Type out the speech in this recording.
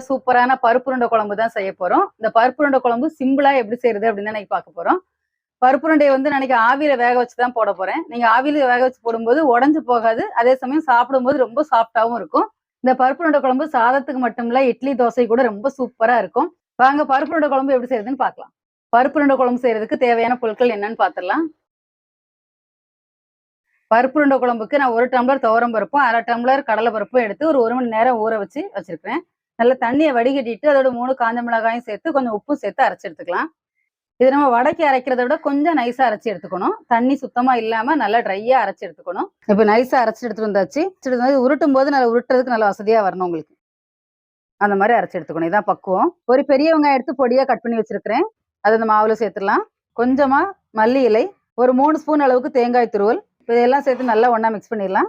சூப்பரான பருப்புருண்டை குழம்பு தான் செய்ய போறோம். இந்த பருப்புருண்டை குழம்பு சிம்பிளா எப்படி செய்யறது அப்படின்னு தான் பார்க்க போறோம். பருப்புருண்டையை வந்து நான் ஆவியில வேக வச்சு தான் போட போறேன். நீங்க ஆவியில வேக வச்சு போடும்போது உடஞ்சு போகாது. அதே சமயம் சாப்பிடும்போது ரொம்ப சாஃப்டாவும் இருக்கும். இந்த பருப்புருண்டை குழம்பு சாதத்துக்கு மட்டும் இல்ல, இட்லி தோசை கூட ரொம்ப சூப்பரா இருக்கும். வாங்க பருப்புருண்டை குழம்பு எப்படி செய்யறதுன்னு பார்க்கலாம். பருப்புருண்டை குழம்பு செய்யறதுக்கு தேவையான பொருட்கள் என்னன்னு பார்த்துடலாம். பருப்புருண்டை குழம்புக்கு நான் 1 டம்ளர் துவரம் பருப்பும் 1/2 டம்ளர் கடலை பருப்பும் எடுத்து ஒரு 1 மணி நேரம் ஊற வச்சிருக்கிறேன். நல்லா தண்ணியை வடிகட்டிட்டு அதோட 3 காஞ்ச மிளகாயும் சேர்த்து கொஞ்சம் உப்பும் சேர்த்து அரைச்சு எடுத்துக்கலாம். இது நம்ம வடக்கி அரைக்கிறத விட கொஞ்சம் நைஸா அரைச்சி எடுத்துக்கணும். தண்ணி சுத்தமா இல்லாம நல்லா ட்ரையா அரைச்சி எடுத்துக்கணும். இப்ப நைஸா அரைச்சி எடுத்துட்டு வந்தாச்சு. உருட்டும் போது நல்லா உருட்டுறதுக்கு நல்லா வசதியா வரணும் உங்களுக்கு. அந்த மாதிரி அரைச்சி எடுத்துக்கணும். இதான் பக்குவம். ஒரு பெரிய வெங்காயம் எடுத்து பொடியா கட் பண்ணி வச்சிருக்கிறேன். அதை இந்த மாவுல சேர்த்துடலாம். கொஞ்சமா மல்லி இலை, ஒரு 3 ஸ்பூன் அளவுக்கு தேங்காய் துருவல், இதெல்லாம் சேர்த்து நல்லா ஒண்ணா மிக்ஸ் பண்ணிடலாம்.